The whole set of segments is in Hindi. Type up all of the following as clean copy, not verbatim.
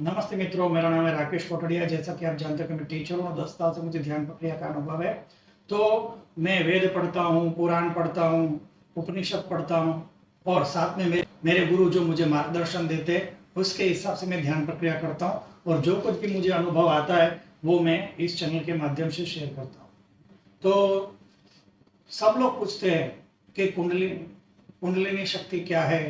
नमस्ते मित्रों, मेरा नाम है राकेश कोटड़िया। जैसा कि आप जानते हो कि मैं टीचर हूँ और 10 साल से मुझे ध्यान प्रक्रिया का अनुभव है। तो मैं वेद पढ़ता हूँ, पुराण पढ़ता हूँ, उपनिषद पढ़ता हूँ और साथ में मेरे गुरु जो मुझे मार्गदर्शन देते हैं उसके हिसाब से मैं ध्यान प्रक्रिया करता हूँ और जो कुछ भी मुझे अनुभव आता है वो मैं इस चैनल के माध्यम से शेयर करता हूँ। तो सब लोग पूछते हैं कि कुंडलिनी शक्ति क्या है,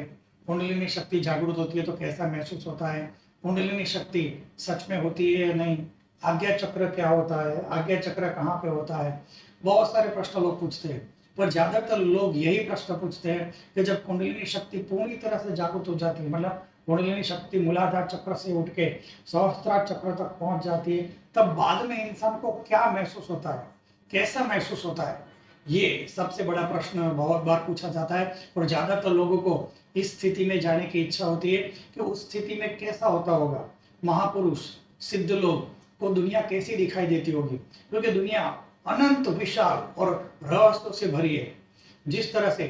कुंडलिनी शक्ति जागृत होती है तो कैसा महसूस होता है, कुंडलिनी शक्ति सच में होती है या नहीं, आज्ञा चक्र क्या होता है, आज्ञा चक्र कहाँ पे होता है। बहुत सारे प्रश्न लोग पूछते हैं, पर ज्यादातर लोग यही प्रश्न पूछते हैं कि जब कुंडलिनी शक्ति पूरी तरह से जागृत हो जाती है, मतलब कुंडलिनी शक्ति मूलाधार चक्र से उठ के सहस्त्रार चक्र तक पहुंच जाती है, तब बाद में इंसान को क्या महसूस होता है, कैसा महसूस होता है। ये सबसे बड़ा प्रश्न बहुत बार पूछा जाता है और ज्यादातर लोगों को इस स्थिति में जाने की इच्छा होती है कि उस स्थिति में कैसा होता होगा, महापुरुष सिद्ध लोग को दुनिया कैसी दिखाई देती होगी, क्योंकि दुनिया अनंत विशाल और रहस्यों से भरी है। जिस तरह से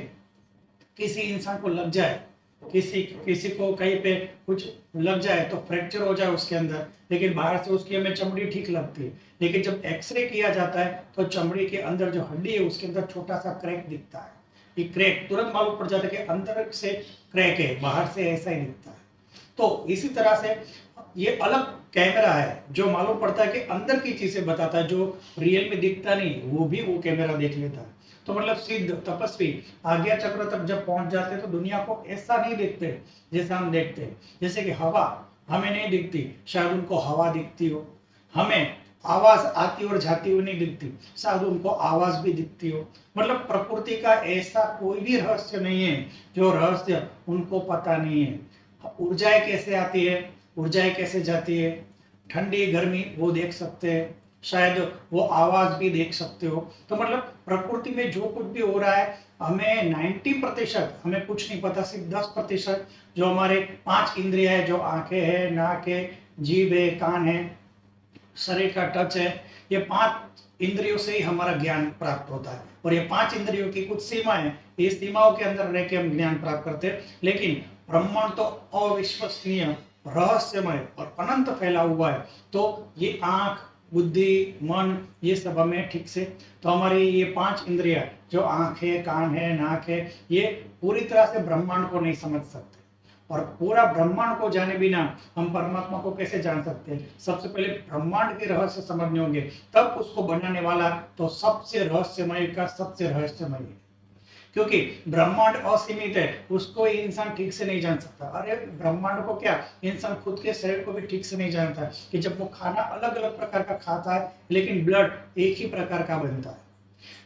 किसी इंसान को लग जाए, किसी किसी को कहीं पे कुछ लग जाए तो फ्रैक्चर हो जाए उसके अंदर, लेकिन बाहर से उसकी हमें चमड़ी ठीक लगती है, लेकिन जब एक्सरे किया जाता है तो चमड़ी के अंदर जो हड्डी है उसके अंदर छोटा सा क्रैक दिखता है। ये क्रैक तुरंत मालूम पड़ जाता है कि अंदर से क्रैक है, बाहर से ऐसा ही दिखता है। तो इसी तरह से ये अलग कैमरा है जो मालूम पड़ता है कि अंदर की चीजें बताता है, जो रियल में दिखता नहीं वो भी वो कैमरा देख लेता है। तो मतलब सिद्ध तपस्वी आज्ञा चक्र तक जब पहुंच जाते हैं तो दुनिया को ऐसा नहीं देखते जैसा हम देखते हैं। जैसे कि हवा हमें नहीं दिखती, शायद उनको हवा दिखती हो, हमें आवाज आती और जाती हुई नहीं दिखती, शायद उनको आवाज भी दिखती हो। मतलब प्रकृति का ऐसा कोई भी रहस्य नहीं है जो रहस्य उनको पता नहीं है। ऊर्जाएं कैसे आती है, ऊर्जाएं कैसे जाती है, ठंडी गर्मी वो देख सकते हैं, शायद वो आवाज भी देख सकते हो। तो मतलब प्रकृति में जो कुछ भी हो रहा है हमें 90% हमें कुछ नहीं पता, सिर्फ 10% जो हमारे 5 इंद्रिय है, जो आंखें है, नाक है, जीभ है, कान है, शरीर का टच है, ये 5 इंद्रियों से ही हमारा ज्ञान प्राप्त होता है। और ये 5 इंद्रियों की कुछ सीमाएं, ये सीमाओं के अंदर रह के हम ज्ञान प्राप्त करते हैं। लेकिन ब्रह्मांड तो अविश्वसनीय, रहस्यमय और अनंत फैला हुआ है। तो ये आंख, बुद्धि, मन, ये सब हमें ठीक से, तो हमारी ये 5 इंद्रिया जो आंख है, कान है, नाक है, ये पूरी तरह से ब्रह्मांड को नहीं समझ सकते। और पूरा ब्रह्मांड को जाने बिना हम परमात्मा को कैसे जान सकते हैं। सबसे पहले ब्रह्मांड के रहस्य समझने होंगे, तब उसको बनाने वाला तो सबसे रहस्यमय का सबसे रहस्यमय है। क्योंकि ब्रह्मांड असीमित है, उसको इंसान ठीक से नहीं जान सकता। अरे ब्रह्मांड को क्या, इंसान खुद के शरीर को भी ठीक से नहीं जानता कि जब वो खाना अलग अलग प्रकार का खाता है लेकिन ब्लड एक ही प्रकार का बनता है।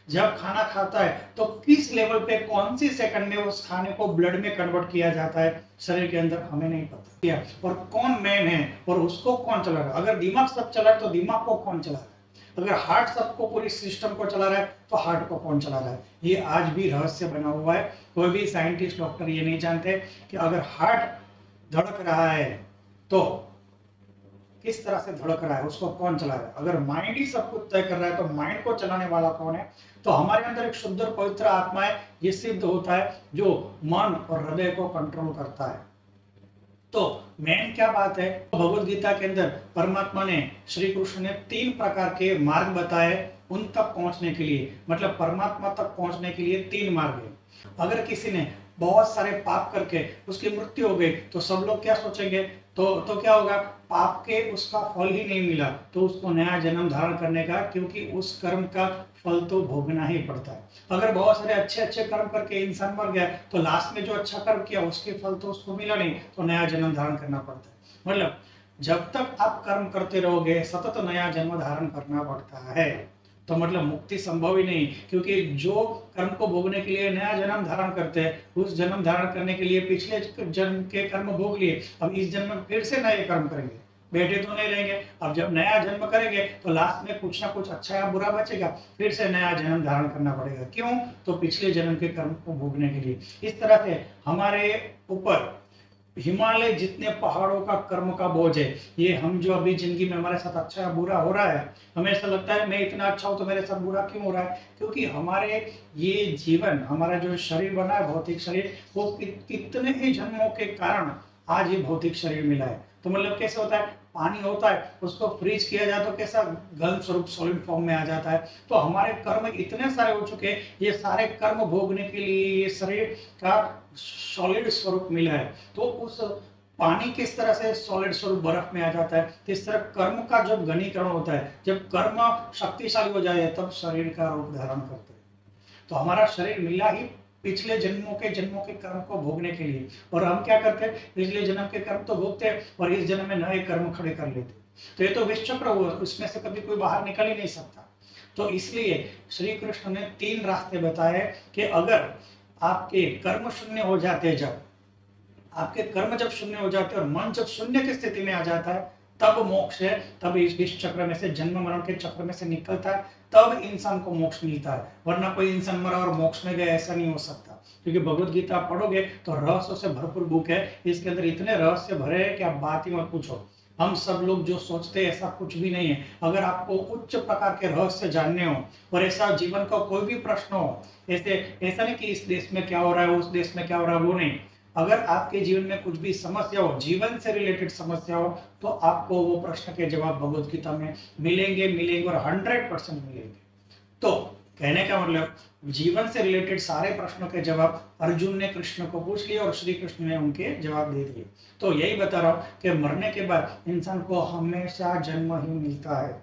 जब खाना खाता है तो किस लेवल पे कौन सी सेकंड में उस खाने को ब्लड में कन्वर्ट किया जाता है शरीर के अंदर, हमें नहीं पता। और कौन मैन है और उसको कौन चला रहा है। अगर दिमाग सब चला है तो दिमाग को कौन चला रहा है। अगर हार्ट सबको पूरी सिस्टम को चला रहा है तो हार्ट को कौन चला रहा है। ये आज भी रहस्य बना हुआ है। कोई भी साइंटिस्ट, डॉक्टर ये नहीं जानते कि अगर हार्ट धड़क रहा है तो किस तरह से धड़क रहा है, उसको कौन चला रहा है। अगर माइंड ही सब कुछ तय कर रहा है तो माइंड को चलाने वाला कौन है। तो हमारे अंदर एक शुद्ध और पवित्र आत्मा है, ये सिद्ध होता है, जो मन और हृदय को कंट्रोल करता है। तो मेन क्या बात है, भगवत गीता के अंदर परमात्मा ने, श्री कृष्ण ने 3 प्रकार के मार्ग बताए उन तक पहुंचने के लिए। मतलब परमात्मा तक पहुंचने के लिए 3 मार्ग है। अगर किसी ने बहुत सारे पाप करके उसकी मृत्यु हो गई तो सब लोग क्या सोचेंगे, तो क्या होगा, पाप के उसका फल ही नहीं मिला तो उसको नया जन्म धारण करने का, क्योंकि उस कर्म का फल तो भोगना ही पड़ता है। अगर बहुत सारे अच्छे अच्छे कर्म करके इंसान मर गया तो लास्ट में जो अच्छा कर्म किया उसके फल तो उसको मिला नहीं, तो नया जन्म धारण करना पड़ता है। मतलब जब तक आप कर्म करते रहोगे सतत नया जन्म धारण करना पड़ता है। तो मतलब मुक्ति संभव ही नहीं, क्योंकि जो कर्म को भोगने के लिए नया जन्म धारण करते हैं उस जन्म धारण करने के लिए पिछले जन्म के कर्म भोग लिए, अब इस जन्म में फिर से नए कर्म करेंगे, बैठे तो नहीं रहेंगे। अब जब नया जन्म करेंगे तो लास्ट में कुछ ना कुछ अच्छा या बुरा बचेगा, फिर से नया जन्म धारण करना पड़ेगा। क्यों, तो पिछले जन्म के कर्म को भोगने के लिए। इस तरह से हमारे ऊपर हिमालय जितने पहाड़ों का कर्म का बोझ है। ये हम जो अभी जिंदगी में हमारे साथ अच्छा या बुरा हो रहा है, हमें ऐसा लगता है मैं इतना अच्छा हूं तो मेरे साथ बुरा क्यों हो रहा है, क्योंकि हमारे ये जीवन, हमारा जो शरीर बना है भौतिक शरीर, वो कितने ही जन्मों के कारण आज ये भौतिक शरीर मिला है। तो मतलब कैसे होता है, पानी होता है उसको फ्रीज किया जाए तो कैसा घन स्वरूप सॉलिड फॉर्म में आ जाता है। तो हमारे कर्म इतने सारे हो चुके हैं, ये सारे कर्म भोगने के लिए ये शरीर का सॉलिड स्वरूप मिला है। तो उस पानी किस तरह से सॉलिड स्वरूप बर्फ में आ जाता है, इस तरह कर्म का जब घनीकरण होता है, जब कर्म शक्तिशाली हो जाए तब शरीर का रूप धारण करते हैं। तो हमारा शरीर मिला ही पिछले जन्मों के कर्म को भोगने के लिए, और हम क्या करते हैं, पिछले जन्म के कर्म तो भोगते हैं और इस जन्म में नए कर्म खड़े कर लेते हैं। तो ये तो विष चक्र हुआ, इसमें से कभी कोई बाहर निकल ही नहीं सकता। तो इसलिए श्री कृष्ण ने 3 रास्ते बताए कि अगर आपके कर्म शून्य हो जाते, जब आपके कर्म जब शून्य हो जाते हैं और मन जब शून्य की स्थिति में आ जाता है, तब मोक्ष है, तब इस चक्र में से, जन्म मरण के चक्र में से निकलता है, तब इंसान को मोक्ष मिलता है। वरना कोई इंसान मरा और मोक्ष में गया, ऐसा नहीं हो सकता। क्योंकि भगवत गीता पढ़ोगे तो रहस्यों से भरपूर बुक है, इसके अंदर इतने रहस्य भरे हैं कि आप बात ही मत पूछो। हम सब लोग जो सोचते हैं ऐसा कुछ भी नहीं है। अगर आपको उच्च प्रकार के रहस्य जानने हो और ऐसा जीवन का कोई भी प्रश्न हो, ऐसा नहीं कि इस देश में क्या हो रहा है, उस देश में क्या हो रहा है, वो नहीं। अगर आपके जीवन में कुछ भी समस्या हो, जीवन से रिलेटेड समस्या हो, तो आपको वो प्रश्न के जवाब भगवत गीता में मिलेंगे और 100% मिलेंगे। तो कहने का मतलब, जीवन से रिलेटेड सारे प्रश्नों के जवाब अर्जुन ने कृष्ण को पूछ लिए और श्री कृष्ण ने उनके जवाब दे दिए। तो यही बता रहा हूं कि मरने के बाद इंसान को हमेशा जन्म ही मिलता है।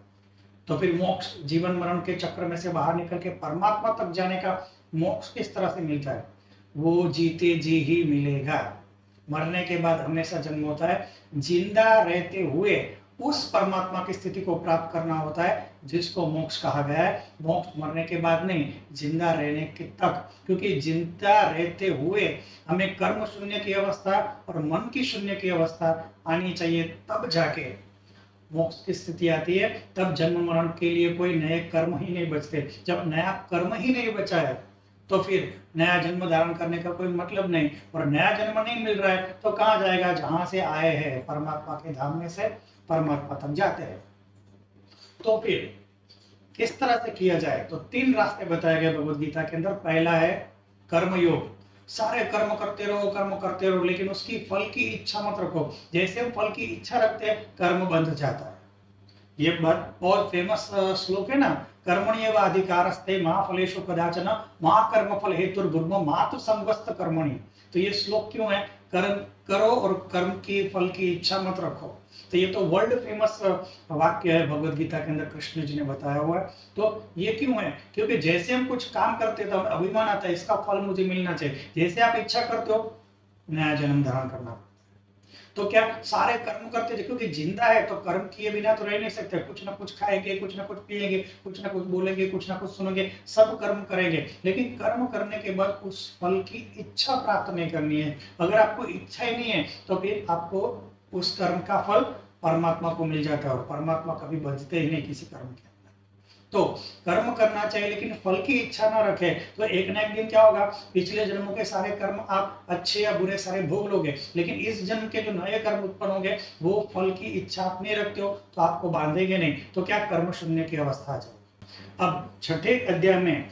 तो फिर मोक्ष, जीवन मरण के चक्र में से बाहर निकल के परमात्मा तक जाने का मोक्ष किस तरह से मिलता है, वो जीते जी ही मिलेगा। मरने के बाद हमेशा जन्म होता है। जिंदा रहते हुए उस परमात्मा की स्थिति को प्राप्त करना होता है जिसको मोक्ष कहा गया है। मोक्ष मरने के बाद नहीं, जिंदा रहने के तक। क्योंकि जिंदा रहते हुए हमें कर्म शून्य की अवस्था और मन की शून्य की अवस्था आनी चाहिए, तब जाके मोक्ष की स्थिति आती है। तब जन्म मरण के लिए कोई नए कर्म ही नहीं बचते। जब नया कर्म ही नहीं बचा है तो फिर नया जन्म धारण करने का कोई मतलब नहीं, और नया जन्म नहीं मिल रहा है तो कहाँ जाएगा, जहां से आए हैं परमात्मा के धाम में से परमात्मा तक जाते हैं। तो फिर किस तरह से किया जाए, तो 3 रास्ते बताए गए भगवत गीता के अंदर। पहला है कर्मयोग। सारे कर्म करते रहो, लेकिन उसकी फल की इच्छा मत रखो। जैसे हम फल की इच्छा रखते हैं, कर्म बंध जाता है। ये बहुत फेमस श्लोक है ना, कर्मण्येव अधिकारस्ते मा फलेषु कदाचन मा कर्म फल हेतुर्भुर्म मा तु संगस्त कर्मणि। तो ये श्लोक क्यों है, कर्म करो और कर्म की फल की इच्छा मत रखो। तो ये तो वर्ल्ड फेमस वाक्य है भगवत गीता के अंदर, कृष्ण जी ने बताया हुआ है। तो ये क्यों है, क्योंकि जैसे हम कुछ काम करते तो अभिमान आता है, इसका फल मुझे मिलना चाहिए। जैसे आप इच्छा करते हो, नया जन्म धारण करना। तो क्या सारे कर्म करते थे, क्योंकि जिंदा है तो कर्म किए बिना तो रह नहीं सकते। कुछ ना कुछ खाएंगे, कुछ ना कुछ पिएंगे, कुछ ना कुछ बोलेंगे, कुछ ना कुछ सुनेंगे, सब कर्म करेंगे। लेकिन कर्म करने के बाद उस फल की इच्छा प्राप्त नहीं करनी है। अगर आपको इच्छा ही नहीं है तो फिर आपको उस कर्म का फल परमात्मा को मिल जाता है, और परमात्मा कभी बचते ही नहीं किसी कर्म के। तो कर्म करना चाहिए लेकिन फल की इच्छा ना रखे, तो एक ना एक दिन क्या होगा, पिछले जन्मों के सारे कर्म आप अच्छे या बुरे सारे भोग लोगे, लेकिन इस जन्म के जो नए कर्म उत्पन्न होंगे वो फल की इच्छा आप नहीं रखते हो तो आपको बांधेंगे नहीं। तो क्या कर्म शून्य की अवस्था आ जाए। अब 6ठे अध्याय में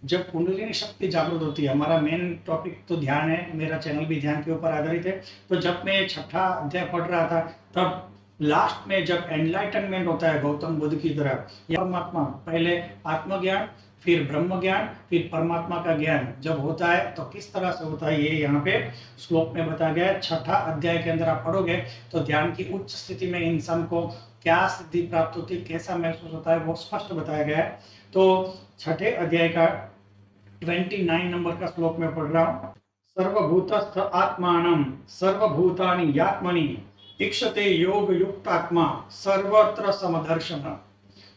जब कुंडलिनी शक्ति जागृत होती है, हमारा मेन टॉपिक तो ध्यान है, मेरा चैनल भी ध्यान के ऊपर आधारित है। तो जब मैं 6ठा अध्याय पढ़ रहा था, तब लास्ट में जब एनलाइटनमेंट होता है गौतम बुद्ध की तरह, परमात्मा, पहले आत्मज्ञान, फिर ब्रह्म ज्ञान, फिर परमात्मा का ज्ञान जब होता है तो किस तरह से होता है, ये यहाँ पे श्लोक में बताया गया है। 6ठा अध्याय के अंदर आप पढ़ोगे तो ध्यान की उच्च स्थिति में इंसान को क्या सिद्धि प्राप्त होती है, कैसा महसूस होता है, वो स्पष्ट बताया गया है। तो 6ठे अध्याय का 29 नंबर का श्लोक में पढ़ रहा हूँ। सर्वभूतस्थ आत्मानं सर्वभूतानि यात्मनि इक्षते योग युक्त आत्मा सर्वत्र समदर्शन।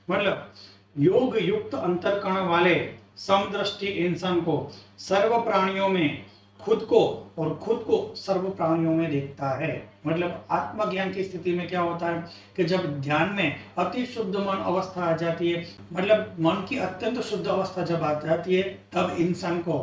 मतलब योग युक्त अंतर्करण वाले समदृष्टि इंसान को सर्व प्राणियों में खुद को और खुद को सर्व प्राणियों में देखता है। मतलब आत्मज्ञान की स्थिति में क्या होता है कि जब ध्यान में अति शुद्ध मन अवस्था आ जाती है, मतलब मन की अत्यंत शुद्ध अवस्था जब आ जाती है, तब इंसान को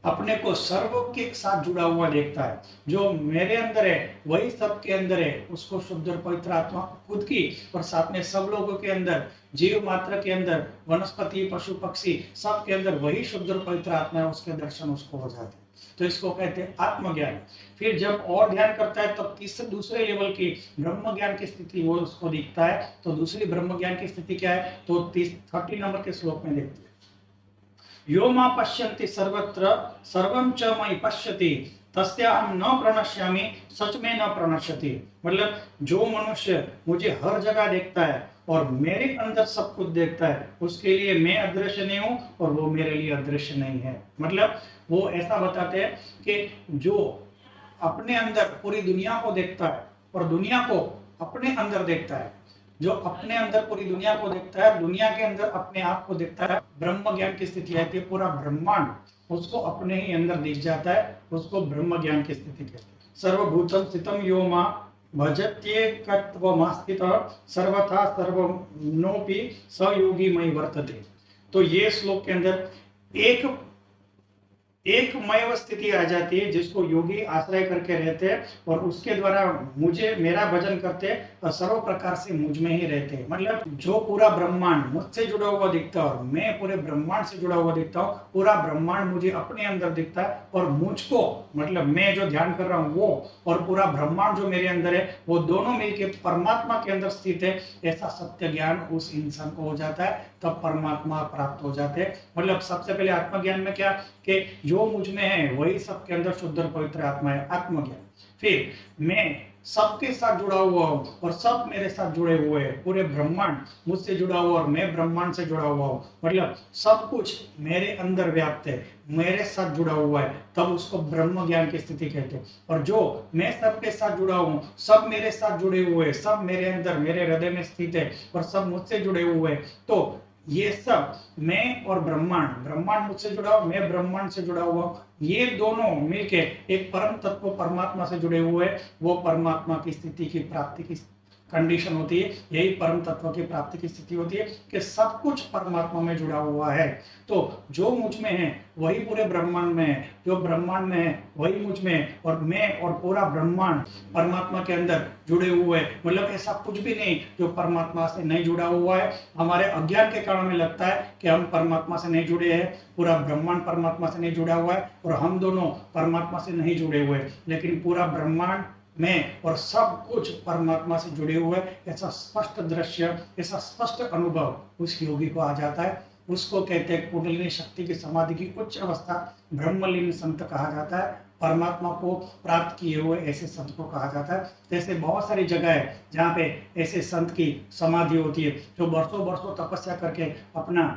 अपने को सर्व के साथ जुड़ा हुआ देखता है। जो मेरे अंदर है वही सबके अंदर है, उसको शुद्ध और पवित्र आत्मा खुद की और साथ में सब लोगों के अंदर, जीव मात्र के अंदर, वनस्पति, पशु, पक्षी सब के अंदर वही शुद्ध और पवित्र आत्मा है, उसके दर्शन उसको हो जाते हैं। तो इसको कहते हैं आत्मज्ञान। फिर जब और ध्यान करता है तब तीसरे दूसरे लेवल की ब्रह्म ज्ञान की स्थिति वो उसको दिखता है। तो दूसरी ब्रह्म ज्ञान की स्थिति क्या है, तो 30 नंबर के श्लोक में देखते हैं। यो मा पश्यन्ति सर्वत्र सर्वं च मयि पश्यति तस्याहं न प्रणश्यामि सच में न प्रणश्यति। मतलब जो मनुष्य मुझे हर जगह देखता है और मेरे अंदर सब कुछ देखता है, उसके लिए मैं अदृश्य नहीं हूं और वो मेरे लिए अदृश्य नहीं है। मतलब वो ऐसा बताते हैं कि जो अपने अंदर पूरी दुनिया को देखता है और दुनिया को अपने अंदर देखता है, जो अपने अंदर पूरी दुनिया को देखता है, दुनिया के अंदर अपने आप को देखता है, ब्रह्म ज्ञान की स्थिति आती है। पूरा ब्रह्मांड उसको अपने ही अंदर दिख जाता है, उसको ब्रह्म ज्ञान की स्थिति कहते हैं। सर्वभूतम स्थितम यो मा भजत्येकत्वमास्थितः सर्वथा सर्वनोपि स योगी मयि वर्तते। तो ये श्लोक के अंदर एकमय स्थिति आ जाती है जिसको योगी आश्रय करके रहते हैं और उसके द्वारा मुझे मेरा भजन करते हैं और सर्व प्रकार से मुझ में ही रहते हैं। मतलब जो पूरा ब्रह्मांड मुझसे जुड़ा हुआ दिखता है और मैं पूरे ब्रह्मांड से जुड़ा हुआ दिखता हूँ, पूरा ब्रह्मांड मुझे अपने अंदर दिखता है और मुझको मतलब मैं जो ध्यान कर रहा हूँ वो और पूरा ब्रह्मांड जो मेरे अंदर है वो दोनों मिलकर परमात्मा के अंदर स्थित है। ऐसा सत्य ज्ञान उस इंसान को हो जाता है, तब परमात्मा प्राप्त हो जाते हैं। मतलब सबसे पहले आत्मज्ञान में क्या कि जो मुझ में है वही सबके अंदर शुद्ध और पवित्र आत्मा है, आत्मज्ञान। फिर मैं सबके साथ जुड़ा हुआ हूँ और सब मेरे साथ जुड़े हुए हैं, पूरे ब्रह्मांड मुझसे जुड़ा हुआ और मैं ब्रह्मांड से जुड़ा हुआ हूँ। मतलब सब कुछ मेरे अंदर व्याप्त है, मेरे साथ जुड़ा हुआ है, तब उसको ब्रह्म ज्ञान की स्थिति कहते हैं। और जो मैं सबके साथ जुड़ा हूँ, सब मेरे साथ जुड़े हुए हैं, सब मेरे अंदर मेरे हृदय में स्थित है और सब मुझसे जुड़े हुए हैं, तो ये सब मैं और ब्रह्मांड, ब्रह्मांड मुझसे जुड़ा हुआ, मैं ब्रह्मांड से जुड़ा हुआ, ये दोनों मिलके एक परम तत्व परमात्मा से जुड़े हुए, वो परमात्मा की स्थिति की प्राप्ति की कंडीशन होती है। यही परम तत्व की प्राप्ति की स्थिति होती है कि सब कुछ परमात्मा में जुड़ा हुआ है। तो जो मुझ में है वही पूरे ब्रह्मांड में है, जो ब्रह्मांड में है वही मुझ में है और मैं और पूरा ब्रह्मांड परमात्मा के अंदर जुड़े हुए हैं। मतलब ऐसा कुछ भी नहीं जो परमात्मा से नहीं जुड़ा हुआ है। हमारे अज्ञान के कारण में लगता है कि हम परमात्मा से नहीं जुड़े हैं, पूरा ब्रह्मांड परमात्मा से नहीं जुड़ा हुआ है और हम दोनों परमात्मा से नहीं जुड़े हुए, लेकिन पूरा ब्रह्मांड में और सब कुछ परमात्मा से जुड़े हुए, ऐसा स्पष्ट दृश्य, ऐसा स्पष्ट अनुभव उस योगी को आ जाता है। उसको कहते हैं कुंडलिनी शक्ति की समाधि की उच्च अवस्था, ब्रह्मलीन संत कहा जाता है। परमात्मा को प्राप्त किए हुए ऐसे संत को कहा जाता है। जैसे बहुत सारी जगह है जहाँ पे ऐसे संत की समाधि होती है जो वर्षों वर्षों तपस्या करके अपना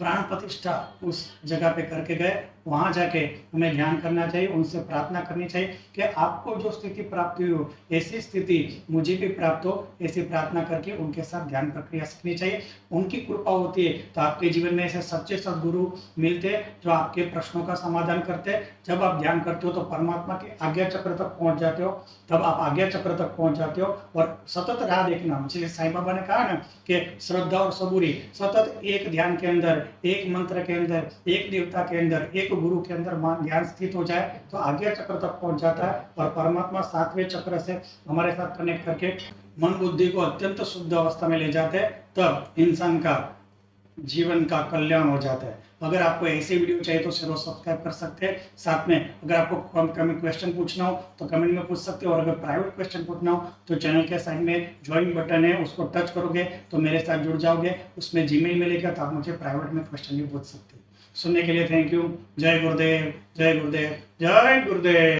प्राण प्रतिष्ठा उस जगह पे करके गए। वहां जाके हमें ध्यान करना चाहिए, उनसे प्रार्थना करनी चाहिए कि आपको जो स्थिति प्राप्त हुई हो ऐसी स्थिति मुझे भी प्राप्त हो। ऐसी प्रार्थना करके उनके साथ ध्यान प्रक्रिया सीखनी चाहिए। उनकी कृपा होती है तो आपके जीवन में ऐसे सच्चे सद्गुरु मिलते हैं जो आपके प्रश्नों का समाधान करते हैं। जब आप ध्यान करते हो तो परमात्मा के आज्ञा चक्र तक पहुंच जाते हो, तब आप आज्ञा चक्र तक पहुंच जाते हो और सतत राह देखना। जैसे साईं बाबा ने कहा ना कि श्रद्धा और सबूरी, सतत एक ध्यान के अंदर, एक मंत्र के अंदर, एक देवता के अंदर, एक गुरु के अंदर ज्ञान स्थित हो जाए तो आज्ञा चक्र तक पहुंच जाता है और परमात्मा सातवें चक्र से हमारे साथ कनेक्ट करके मन बुद्धि को अत्यंत शुद्ध अवस्था में ले जाते हैं। तब इंसान का जीवन का कल्याण हो जाता है। अगर आपको ऐसी वीडियो चाहिए तो जरूर सब्सक्राइब कर सकते हैं। साथ में अगर आपको कमेंट क्वेश्चन पूछना हो तो कमेंट में पूछ सकते हो और अगर प्राइवेट क्वेश्चन पूछना हो तो चैनल के साइड में ज्वाइन बटन है, उसको टच करोगे तो मेरे साथ जुड़ जाओगे। उसमें जीमेल मिलेगा तो आप मुझे प्राइवेट में क्वेश्चन भी पूछ सकते हो। सुनने के लिए थैंक यू। जय गुरुदेव, जय गुरुदेव, जय गुरुदेव।